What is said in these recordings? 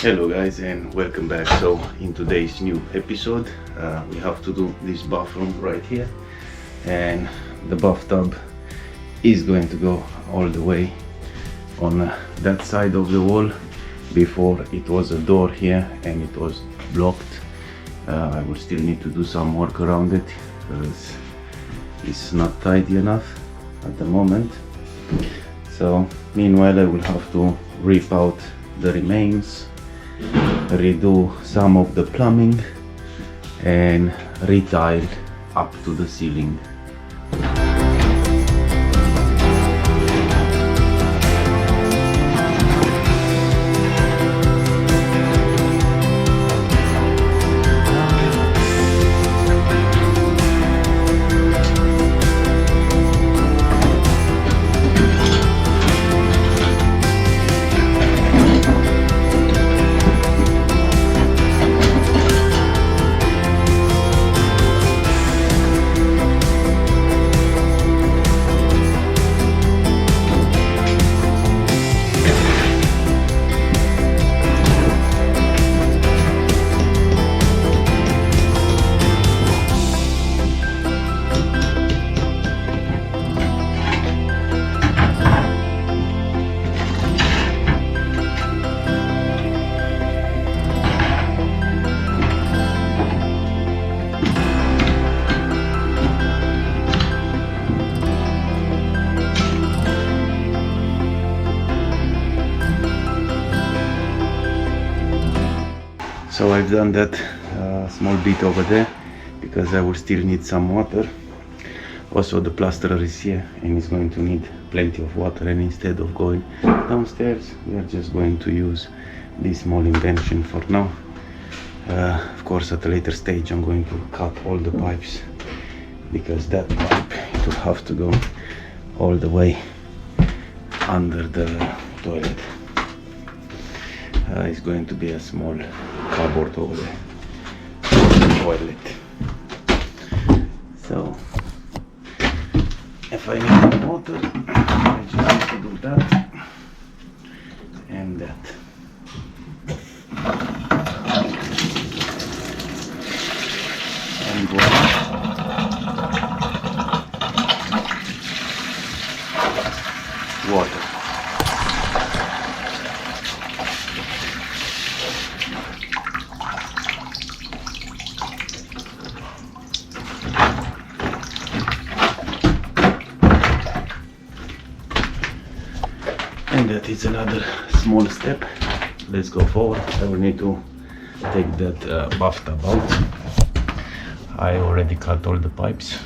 Hello guys and welcome back. So in today's new episode we have to do this bathroom right here, and the bathtub is going to go all the way on that side of the wall. Before it was a door here and it was blocked. I will still need to do some work around it because it's not tidy enough at the moment. So meanwhile I will have to rip out the remains, redo some of the plumbing and retile up to the ceiling. So I've done that small bit over there because I will still need some water. Also the plasterer is here and is going to need plenty of water, and instead of going downstairs we are just going to use this small invention for now. Of course at a later stage I'm going to cut all the pipes because that pipe it will have to go all the way under the toilet. It's going to be a small cupboard over there, toilet. So if I need water, I just need to do that and that. And voila. Water. And that is another small step. Let's go forward. I will need to take that bathtub out. I already cut all the pipes.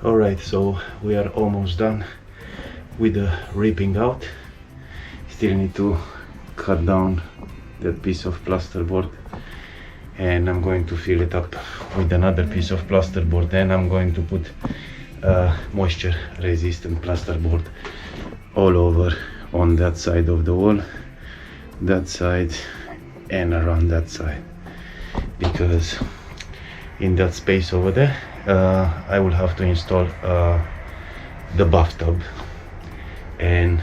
Alright, so we are almost done with the ripping out. Still need to cut down that piece of plasterboard, and I'm going to fill it up with another piece of plasterboard, and I'm going to put moisture resistant plasterboard all over on that side of the wall, that side and around that side, because in that space over there I will have to install the bathtub, and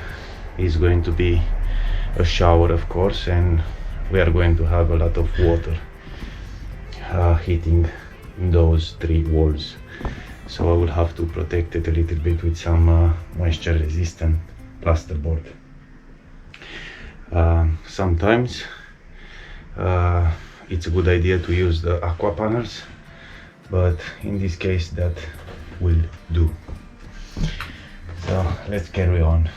it's going to be a shower of course, and we are going to have a lot of water heating in those 3 walls, so I will have to protect it a little bit with some moisture resistant plasterboard. Sometimes it's a good idea to use the aqua panels, but in this case that will do. So let's carry on.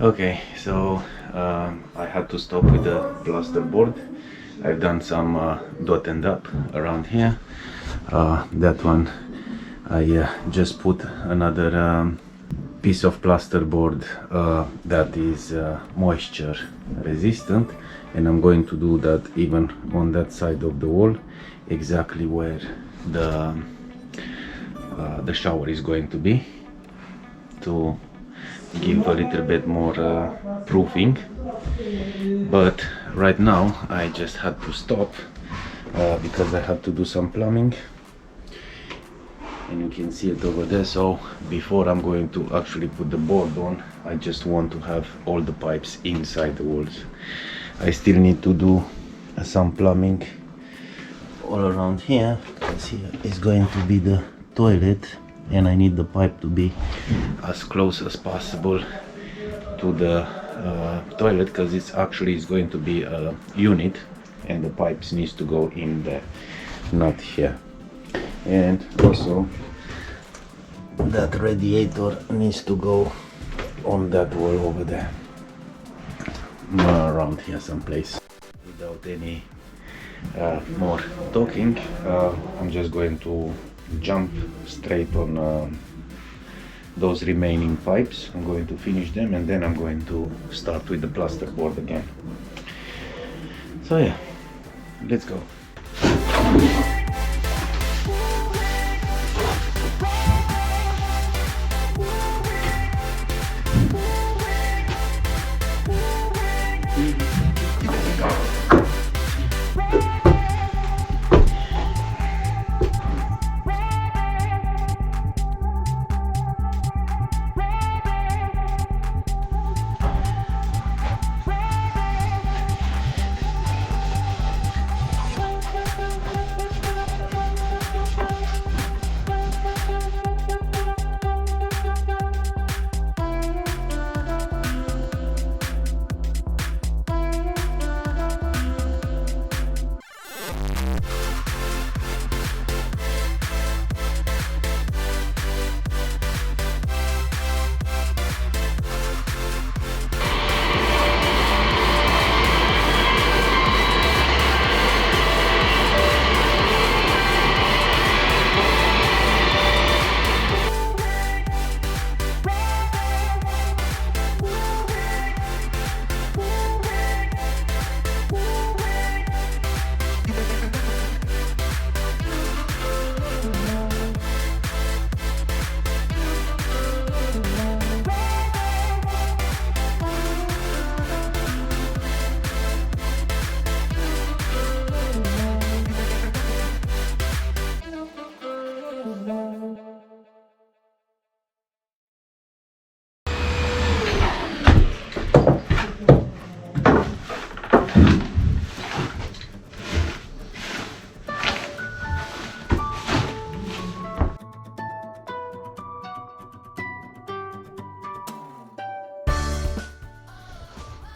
Okay, so I had to stop with the plaster board. I've done some dot and up around here. That one I just put another piece of plaster board that is moisture resistant, and I'm going to do that even on that side of the wall, exactly where the shower is going to be, to give a little bit more proofing. But right now I just had to stop because I had to do some plumbing, and you can see it over there. So before I'm going to actually put the board on, I just want to have all the pipes inside the walls. I still need to do some plumbing all around here, because here is going to be the toilet, and I need the pipe to be as close as possible to the toilet, because it's actually going to be a unit, and the pipes needs to go in there, not here. And also that radiator needs to go on that wall over there, around here someplace. Without any more talking, I'm just going to jump straight on those remaining pipes. I'm going to finish them, and then I'm going to start with the plaster board again. So yeah, let's go.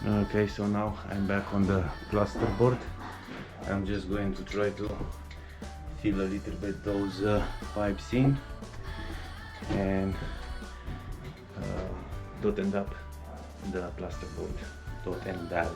Okay, so now I'm back on the plaster board. I'm just going to try to fill a little bit those pipes in, and dot and up the plaster board. Dot and dab.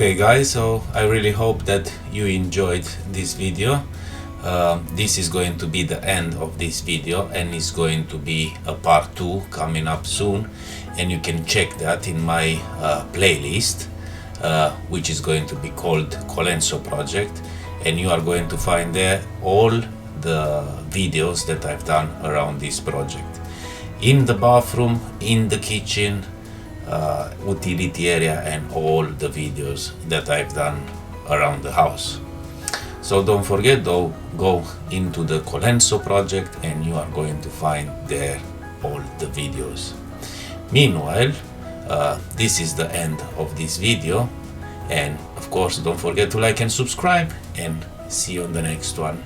Okay guys, so I really hope that you enjoyed this video. This is going to be the end of this video, and it's going to be a part 2 coming up soon, and you can check that in my playlist, which is going to be called Colenso project, and you are going to find there all the videos that I've done around this project, in the bathroom, in the kitchen, utility area, and all the videos that I've done around the house. So don't forget though, go into the Colenso project and you are going to find there all the videos. Meanwhile, this is the end of this video, and of course don't forget to like and subscribe, and see you on the next one.